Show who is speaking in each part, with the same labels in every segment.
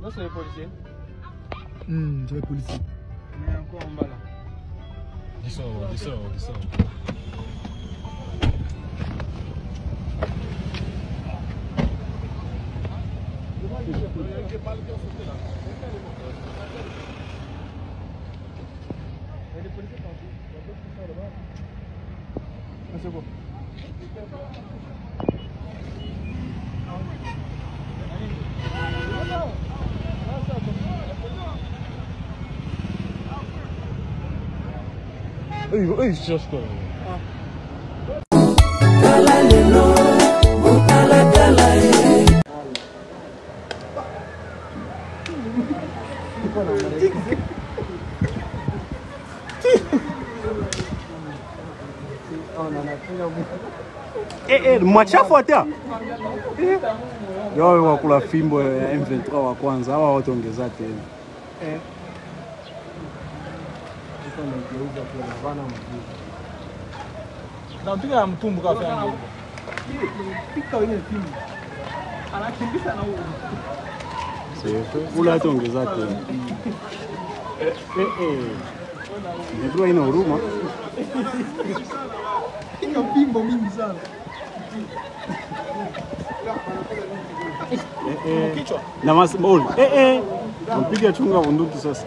Speaker 1: Non, c'est les policiers.
Speaker 2: C'est les policiers.
Speaker 1: Mais encore en bas là.
Speaker 3: Descends.
Speaker 1: C'est bon.
Speaker 3: Eux, ils cherchent quoi?
Speaker 4: Machafu hata yao wakula fimbo ya M23 wa kwanza hawa wataongeza tena.
Speaker 1: Na mpiga na mtumbu kwa fanya hivyo. Pika ile timu. Anakimbisha na huo.
Speaker 4: Sasa ula wataongeza tena. Ndio ina huruma.
Speaker 1: Pika fimbo mingi sana. Kichwa.
Speaker 4: Na masbol. Mpiga chunga bunduki sasa.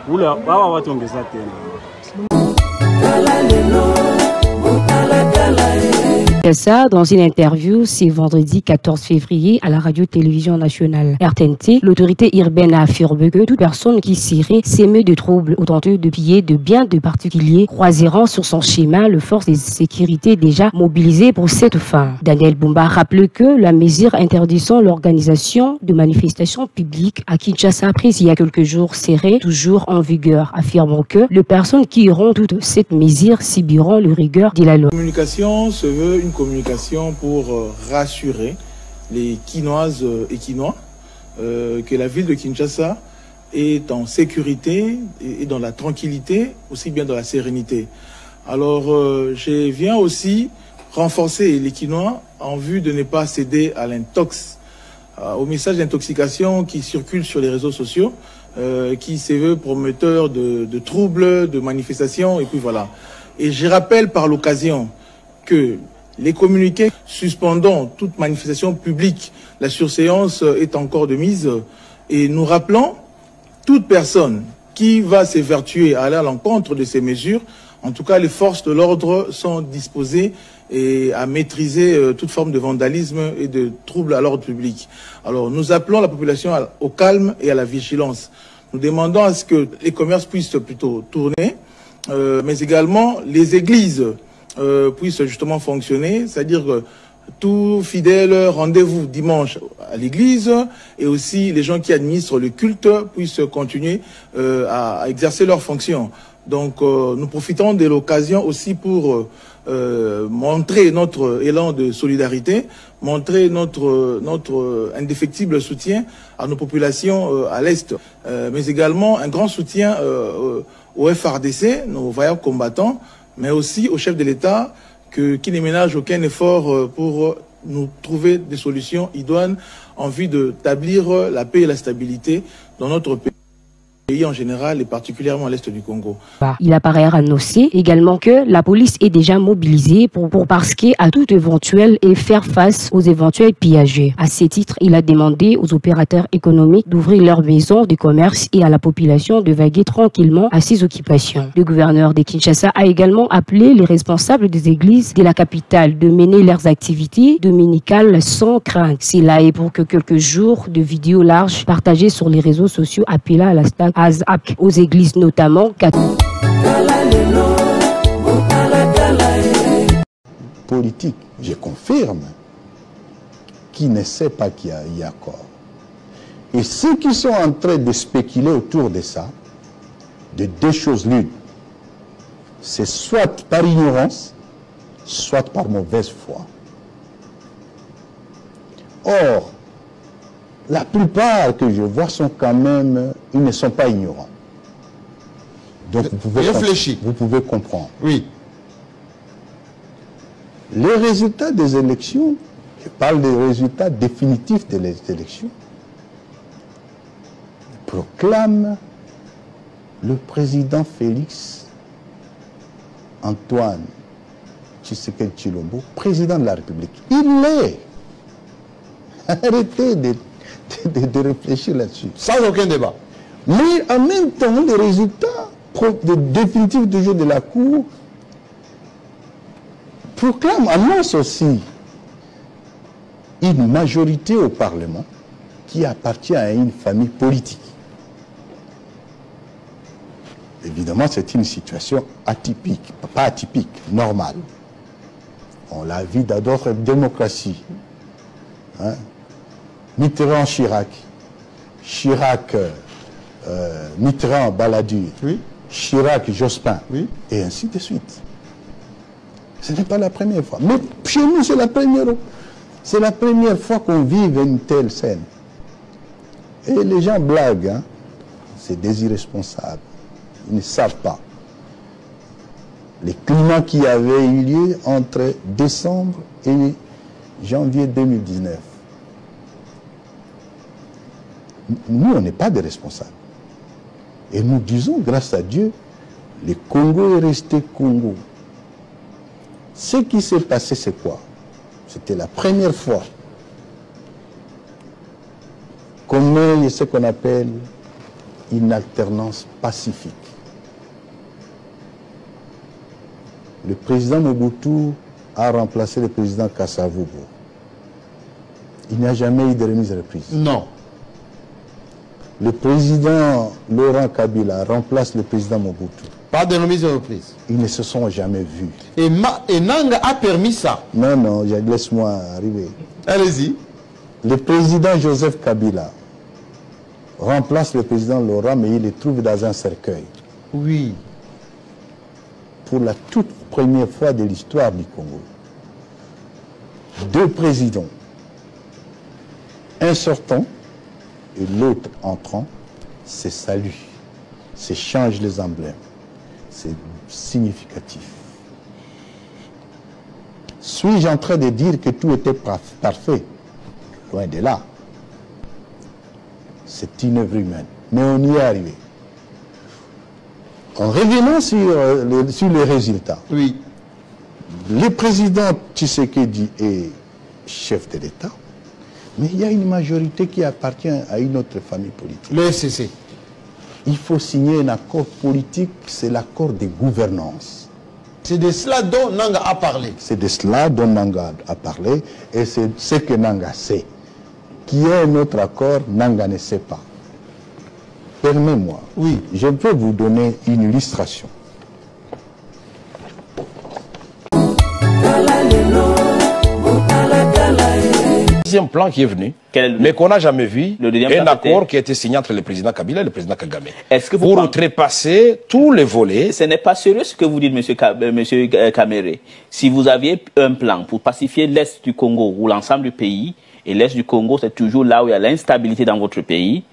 Speaker 4: Ula hawa wataongeza tena.
Speaker 5: Ça, dans une interview, c'est vendredi 14 février à la radio-télévision nationale RTNT, l'autorité urbaine a affirmé que toute personne qui serait s'émeut de troubles ou tenteux de piller de biens de particuliers croiseront sur son chemin le force de sécurité déjà mobilisées pour cette fin. Daniel Bumba rappelle que la mesure interdisant l'organisation de manifestations publiques à Kinshasa prise il y a quelques jours serait toujours en vigueur, affirmant que les personnes qui iront toute cette mesure subiront le rigueur de la loi.
Speaker 6: La communication se veut une communication pour rassurer les Kinoises et Kinois que la ville de Kinshasa est en sécurité et dans la tranquillité, aussi bien dans la sérénité. Alors, je viens aussi renforcer les Kinois en vue de ne pas céder à l'intox, au message d'intoxication qui circule sur les réseaux sociaux, qui se veut prometteur de troubles, de manifestations, et puis voilà. Et je rappelle par l'occasion que les communiqués suspendant toute manifestation publique, la surséance est encore de mise, et nous rappelons toute personne qui va s'évertuer à aller à l'encontre de ces mesures. En tout cas, les forces de l'ordre sont disposées à maîtriser toute forme de vandalisme et de troubles à l'ordre public. Alors, nous appelons la population au calme et à la vigilance. Nous demandons à ce que les commerces puissent plutôt tourner, mais également les églises puissent justement fonctionner, c'est-à-dire que tout fidèle rendez-vous dimanche à l'église et aussi les gens qui administrent le culte puissent continuer à exercer leurs fonctions. Donc nous profitons de l'occasion aussi pour montrer notre élan de solidarité, montrer notre indéfectible soutien à nos populations à l'Est, mais également un grand soutien au FARDC, nos vaillants combattants, mais aussi au chef de l'État qui ne ménage aucun effort pour nous trouver des solutions idoines en vue d'établir la paix et la stabilité dans notre pays en général et particulièrement à l'est du Congo.
Speaker 5: Il apparaît annoncé également que la police est déjà mobilisée pour pasquer à tout éventuel et faire face aux éventuels pillages. À ce titre, il a demandé aux opérateurs économiques d'ouvrir leurs maisons de commerce et à la population de vaguer tranquillement à ses occupations. Le gouverneur de Kinshasa a également appelé les responsables des églises de la capitale de mener leurs activités dominicales sans crainte. C'est là et pour que quelques jours de vidéos larges partagées sur les réseaux sociaux appelant à la stade aux églises notamment.
Speaker 7: Politique, je confirme, qui ne sait pas qu'il y a accord. Et ceux qui sont en train de spéculer autour de ça, de deux choses l'une, c'est soit par ignorance, soit par mauvaise foi. Or, la plupart que je vois sont quand même, ils ne sont pas ignorants. Donc vous pouvez comprendre.
Speaker 8: Oui.
Speaker 7: Les résultats des élections, je parle des résultats définitifs des élections, proclament le président Félix Antoine Tshisekedi Tshilombo président de la République. Il l'est. Arrêtez de réfléchir là-dessus.
Speaker 8: Sans aucun débat.
Speaker 7: Mais en même temps, les résultats définitifs du jeu de la Cour proclament, annoncent aussi une majorité au Parlement qui appartient à une famille politique. Évidemment, c'est une situation atypique, pas atypique, normale. On l'a vu dans d'autres démocraties. Hein? Mitterrand, Chirac. Chirac, Mitterrand, Balladur.
Speaker 8: Oui.
Speaker 7: Chirac, Jospin.
Speaker 8: Oui.
Speaker 7: Et ainsi de suite. Ce n'est pas la première fois. Mais chez nous, c'est la première fois qu'on vive une telle scène. Et les gens blaguent. Hein? C'est des irresponsables. Ils ne savent pas. Les climats qui avaient eu lieu entre décembre et janvier 2019. Nous, on n'est pas des responsables. Et nous disons, grâce à Dieu, le Congo est resté Congo. Ce qui s'est passé, c'est quoi? C'était la première fois qu'on ait ce qu'on appelle une alternance pacifique. Le président Mobutu a remplacé le président Kasavubu. Il n'y a jamais eu de remise reprise.
Speaker 8: Non.
Speaker 7: Le président Laurent Kabila remplace le président Mobutu.
Speaker 8: Pas de remise de reprise.
Speaker 7: Ils ne se sont jamais vus.
Speaker 8: Et Nanga a permis ça.
Speaker 7: Non, non, laisse-moi arriver.
Speaker 8: Allez-y.
Speaker 7: Le président Joseph Kabila remplace le président Laurent, mais il le trouve dans un cercueil.
Speaker 8: Oui.
Speaker 7: Pour la toute première fois de l'histoire du Congo. Deux présidents. Un sortant et l'autre entrant, se saluent, s'échangent les emblèmes. C'est significatif. Suis-je en train de dire que tout était parfait? Loin de là. C'est une œuvre humaine. Mais on y est arrivé. En revenant sur les résultats,
Speaker 8: oui.
Speaker 7: Le président Tshisekedi est chef de l'État, mais il y a une majorité qui appartient à une autre famille politique.
Speaker 8: Le FCC.
Speaker 7: Il faut signer un accord politique, c'est l'accord de gouvernance.
Speaker 8: C'est de cela dont Nanga a parlé.
Speaker 7: C'est de cela dont Nanga a parlé, et c'est ce que Nanga sait. Qu'il y ait un autre accord, Nanga ne sait pas. Permets-moi,
Speaker 8: oui.
Speaker 7: Je peux vous donner une illustration.
Speaker 9: Deuxième plan qui est venu, mais qu'on n'a jamais vu, un accord qui a été signé entre le président Kabila et le président Kagame. Pour outrepasser tous les volets.
Speaker 10: Ce n'est pas sérieux ce que vous dites, monsieur Kamere. Si vous aviez un plan pour pacifier l'Est du Congo ou l'ensemble du pays, et l'Est du Congo, c'est toujours là où il y a l'instabilité dans votre pays,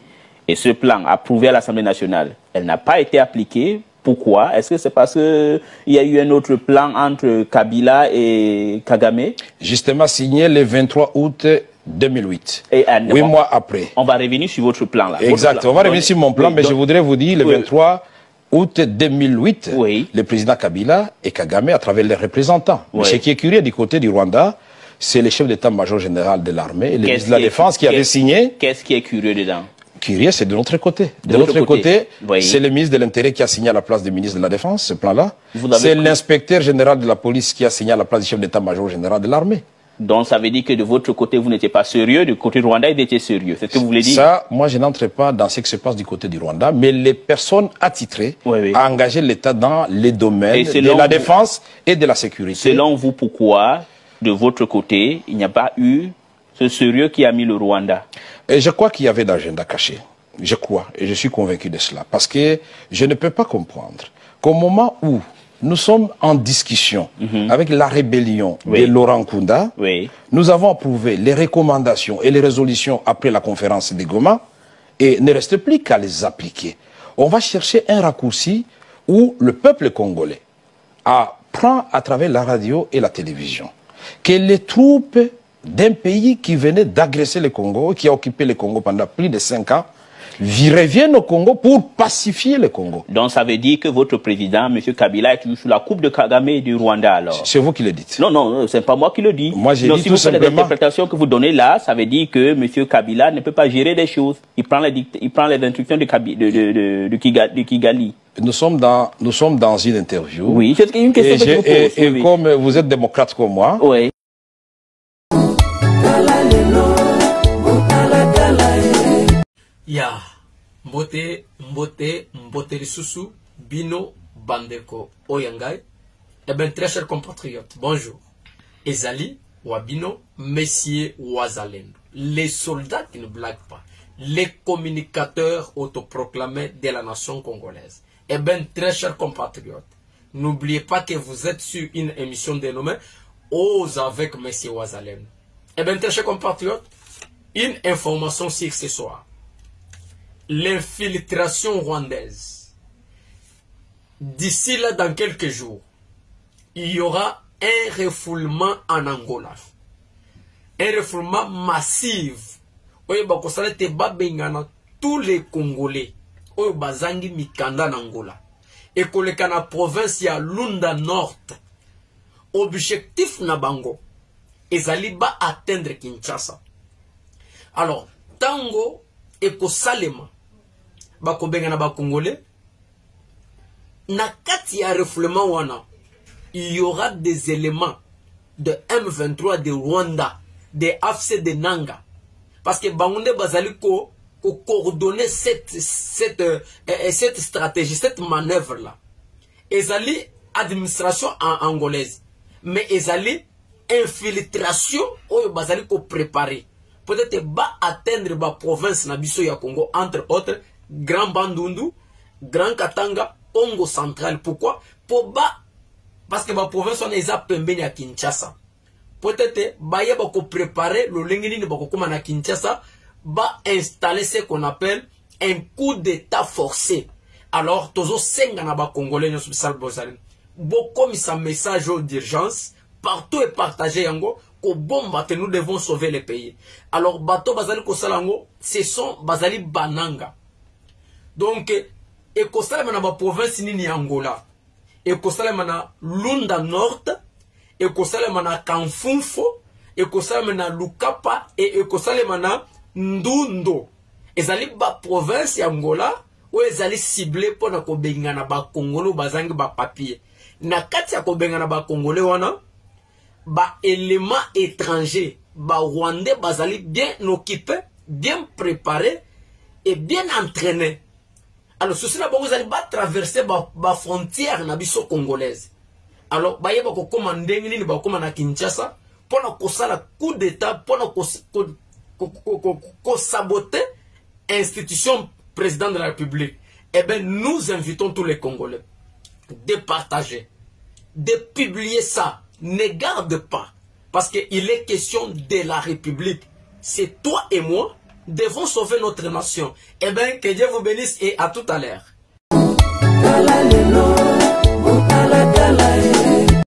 Speaker 10: et ce plan approuvé à l'Assemblée nationale, elle n'a pas été appliquée. Pourquoi? Est-ce que c'est parce qu'il y a eu un autre plan entre Kabila et Kagame?
Speaker 9: Justement signé le 23 août 2008. Et 8 mois après.
Speaker 10: On va revenir sur votre plan là.
Speaker 9: Exact. On va revenir sur mon plan, mais je voudrais vous dire, le 23 août 2008, le président Kabila et Kagame, à travers les représentants. Mais ce qui est curieux du côté du Rwanda, c'est le chef d'état-major général de l'armée et le ministre de la Défense qui avait signé.
Speaker 10: Qu'est-ce qui est curieux dedans?
Speaker 9: Curieux, c'est de notre côté. De l'autre côté, c'est le ministre de l'Intérieur qui a signé à la place du ministre de la Défense, ce plan-là. C'est l'inspecteur général de la police qui a signé à la place du chef d'état-major général de l'armée.
Speaker 10: Donc ça veut dire que de votre côté, vous n'étiez pas sérieux, du côté du Rwanda, il était sérieux. C'est ce que vous voulez dire?
Speaker 9: Ça, moi, je n'entre pas dans ce qui se passe du côté du Rwanda, mais les personnes attitrées à engager l'État dans les domaines de la défense et de la sécurité.
Speaker 10: Selon vous, pourquoi, de votre côté, il n'y a pas eu ce sérieux qui a mis le Rwanda?
Speaker 9: Et je crois qu'il y avait d'agenda caché. Je crois, et je suis convaincu de cela. Parce que je ne peux pas comprendre qu'au moment où nous sommes en discussion avec la rébellion de Laurent Nkunda, nous avons approuvé les recommandations et les résolutions après la conférence de Goma, et ne reste plus qu'à les appliquer. On va chercher un raccourci où le peuple congolais prend à travers la radio et la télévision que les troupes d'un pays qui venait d'agresser le Congo, qui a occupé le Congo pendant plus de 5 ans, reviennent au Congo pour pacifier le Congo.
Speaker 10: Donc ça veut dire que votre président, M. Kabila, est toujours sous la coupe de Kagame et du Rwanda alors?
Speaker 9: C'est vous qui le dites.
Speaker 10: Non, non, c'est pas moi qui le dis.
Speaker 9: Moi j'ai dit
Speaker 10: si
Speaker 9: tout
Speaker 10: vous faites
Speaker 9: simplement...
Speaker 10: l'interprétation que vous donnez là, ça veut dire que M. Kabila ne peut pas gérer des choses. Il prend les instructions de Kigali.
Speaker 9: Nous sommes dans une interview.
Speaker 10: Oui, c'est une question que je vous pose.
Speaker 9: Et comme vous êtes démocrate comme moi...
Speaker 10: Oui.
Speaker 11: Ya mbote lisusu bino bandeko oyangai. Eh bien, très chers compatriotes, bonjour. Ezali Wabino, Messieurs Wazalendo, les soldats qui ne blaguent pas, les communicateurs autoproclamés de la nation congolaise. Eh bien, très chers compatriotes, n'oubliez pas que vous êtes sur une émission dénommée Ose avec Messieurs Wazalendo. Eh bien, très chers compatriotes, une information sur ce soir. L'infiltration rwandaise. D'ici là, dans quelques jours, il y aura un refoulement en Angola. Un refoulement massif. Oye bakosala te babengana tous les Congolais. Oye bazangi mikanda en Angola. Et koleka na province ya Lunda Nord. Objectif na bango. Ezali ba atteindre Kinshasa. Alors, tango ekosalema bakobengana ba Congolais. Na kati ya refoulement wana, il y aura des éléments de M23 de Rwanda, de AFC de Nanga. Parce que Bangonde Bazali ko coordonner cette stratégie, cette manœuvre-là. Ezali administration angolaise. Mais ezali infiltration ou Bazali ko préparer. Peut-être ba atteindre ba province na biso ya Congo, entre autres, Grand Bandundu, Grand Katanga, Congo central. Pourquoi? Pour ba parce que ma province on est à pembeni à Kinshasa. Peut-être baye bako préparer le lengini ne bako comme na Kinshasa ba installer ce qu'on appelle un coup d'état forcé. Alors tozo senga na ba congolais no subsal bozali. Beaucoup mis un message d'urgence partout et partagé yango ko bomba nous devons sauver le pays. Alors bato bazali ko salango ce sont bazali bananga. Donc et ko sala na ba province ni Angola. Et kosalema na Lunda Nord, et kosalema na Kanfunfo, et kosalema na Lukapa, et kosalema na Ndundo. Ezali ba province ya Angola, ou ezali ciblé pour na kobengana ba Congolo bazangi ba papier. Na kati ya kobengana ba Congolais wana, ba élément étranger, ba Rwandais bazali bien occupé, bien préparé, et bien entraîné. Alors, ceci là, vous allez pas traverser la frontière na biso congolaise. Alors, baye ba ko commander nini ba ko na Kinshasa pour na kosala coup d'état pour na ko saboter institution président de la République. Eh bien, nous invitons tous les Congolais de partager, de publier ça. Ne garde pas, parce qu'il est question de la République. C'est toi et moi devons sauver notre nation. Eh bien, que Dieu vous bénisse et à tout à l'heure.